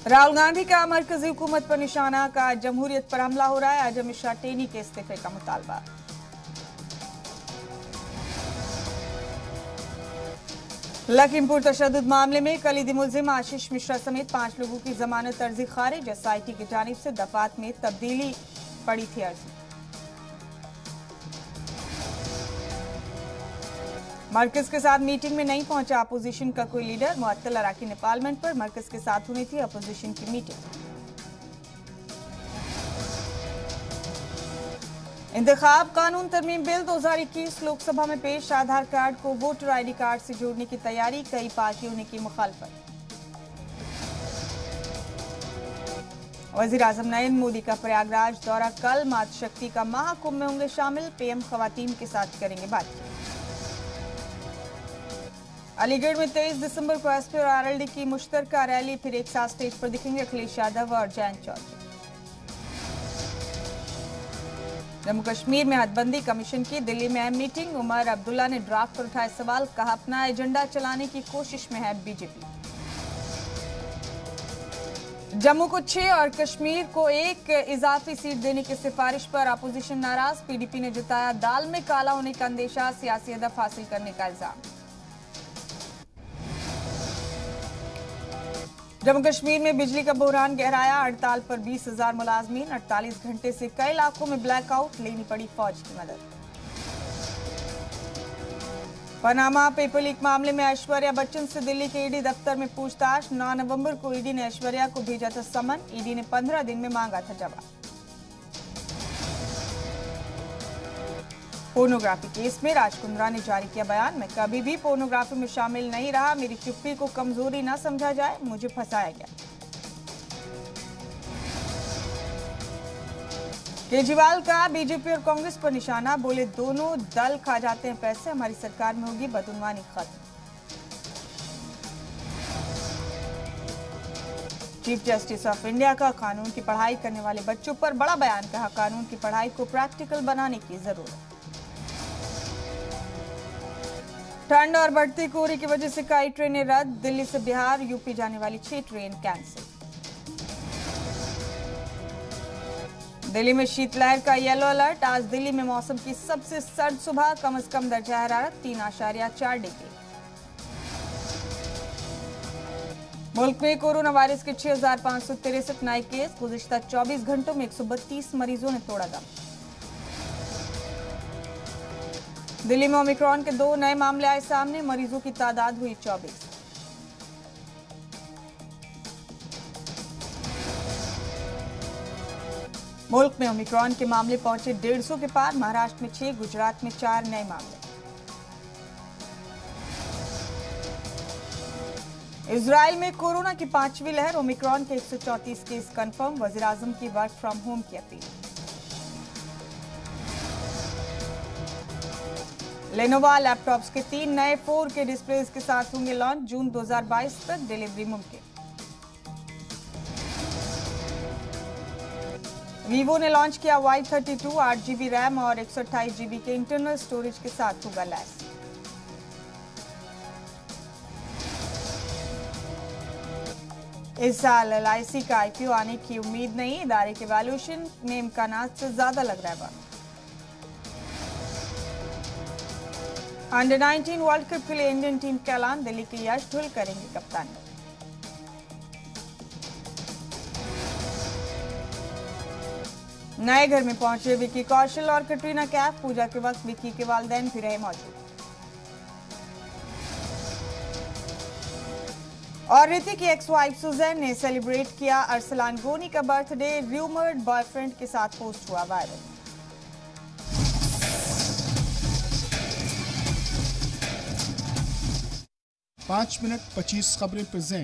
राहुल गांधी का मरकजी हुकूमत पर निशाना का जमहूरियत पर हमला हो रहा है। आज अमित शाह टेनी के इस्तीफे का मुतालबा। लखीमपुर तशद्दुद मामले में कलीदी मुल्जिम आशीष मिश्रा समेत 5 लोगों की जमानत अर्जी खारिज। एसआईटी की जानिब से दफात में तब्दीली पड़ी थी अर्जी। मरकज के साथ मीटिंग में नहीं पहुंचा अपोजिशन का कोई लीडर। मुअत्तल अरकान पार्लियामेंट पर मरकज के साथ हुई थी अपोजिशन की मीटिंग। इंतखाब कानून तरमीम बिल 2021 लोकसभा में पेश। आधार कार्ड को वोटर आईडी कार्ड से जोड़ने की तैयारी। कई पार्टियों ने की मुखालफत। वजीर आजम नरेंद्र मोदी का प्रयागराज दौरा कल। मातृशक्ति का महाकुंभ में होंगे शामिल। पीएम खवातीन के साथ करेंगे बातचीत। अलीगढ़ में 23 दिसंबर को एसपी और आरएलडी की मुश्तरका रैली। फिर एक साथ स्टेज पर दिखेंगे अखिलेश यादव और जयंत चौधरी। जम्मू कश्मीर में हदबंदी कमीशन की दिल्ली में अहम मीटिंग। उमर अब्दुल्ला ने ड्राफ्ट पर उठाए सवाल। कहा अपना एजेंडा चलाने की कोशिश में है बीजेपी। जम्मू को 6 और कश्मीर को 1 इजाफी सीट देने की सिफारिश पर अपोजिशन नाराज। पीडीपी ने जताया दाल में काला होने का अंदेशा। सियासी हदफ हासिल करने का इल्जाम। जम्मू कश्मीर में बिजली का बहरान गहराया। हड़ताल पर 20,000 मुलाजमीन। 48 घंटे से कई इलाकों में ब्लैकआउट। लेनी पड़ी फौज की मदद। पनामा पेपर लीक मामले में ऐश्वर्या बच्चन से दिल्ली के ईडी दफ्तर में पूछताछ। 9 नवंबर को ईडी ने ऐश्वर्या को भेजा था समन। ईडी ने 15 दिन में मांगा था जवाब। पोर्नोग्राफी केस में राजकुंद्रा ने जारी किया बयान। मैं कभी भी पोर्नोग्राफी में शामिल नहीं रहा। मेरी चुप्पी को कमजोरी न समझा जाए। मुझे फंसाया गया। केजरीवाल का बीजेपी और कांग्रेस पर निशाना। बोले दोनों दल खा जाते हैं पैसे। हमारी सरकार में होगी बदउनवानी खत्म। चीफ जस्टिस ऑफ इंडिया का कानून की पढ़ाई करने वाले बच्चों पर बड़ा बयान। कहा कानून की पढ़ाई को प्रैक्टिकल बनाने की जरूरत। ठंड और बढ़ती कोहरे की वजह से कई ट्रेनें रद्द। दिल्ली से बिहार यूपी जाने वाली 6 ट्रेन कैंसिल। दिल्ली में शीतलहर का येलो अलर्ट। आज दिल्ली में मौसम की सबसे सर्द सुबह। कम से कम दर्जा हरारत 3.4 डिग्री। मुल्क में कोरोना वायरस के 6,563 नए केस। गुज़िश्ता 24 घंटों में 132 मरीजों ने तोड़ा दम। दिल्ली में ओमिक्रॉन के 2 नए मामले आए सामने। मरीजों की तादाद हुई 24। मुल्क में ओमिक्रॉन के मामले पहुंचे 150 के पार। महाराष्ट्र में 6, गुजरात में 4 नए मामले। इजराइल में कोरोना की 5वीं लहर। ओमिक्रॉन के 134 केस कंफर्म। वजीर आजम की वर्क फ्रॉम होम की अपील। लेनोवा लैपटॉप्स के 3 नए 4K डिस्प्लेज के साथ होंगे लॉन्च। जून 2022 तक डिलीवरी मुमकिन। वीवो ने लॉन्च किया Y32 8GB रैम और 128GB के इंटरनल स्टोरेज के साथ होगा लैस। इस साल LIC का IPO आने की उम्मीद नहीं। इदारे के वैल्यूएशन में इम्कानात से ज्यादा लग रहा है वक्त। अंडर 19 वर्ल्ड कप के लिए इंडियन टीम का ऐलान। दिल्ली के यश धुल करेंगे कप्तानी। नए घर में पहुंचे विकी कौशल और कटरीना कैफ। पूजा के वक्त विकी के वालिदैन भी रहे मौजूद। और ऋतिक की एक्स वाइफ सुजैन ने सेलिब्रेट किया अरसलान गोनी का बर्थडे। र्यूमर्ड बॉयफ्रेंड के साथ पोस्ट हुआ वायरल। 5 मिनट 25 खबरें प्रेजेंट।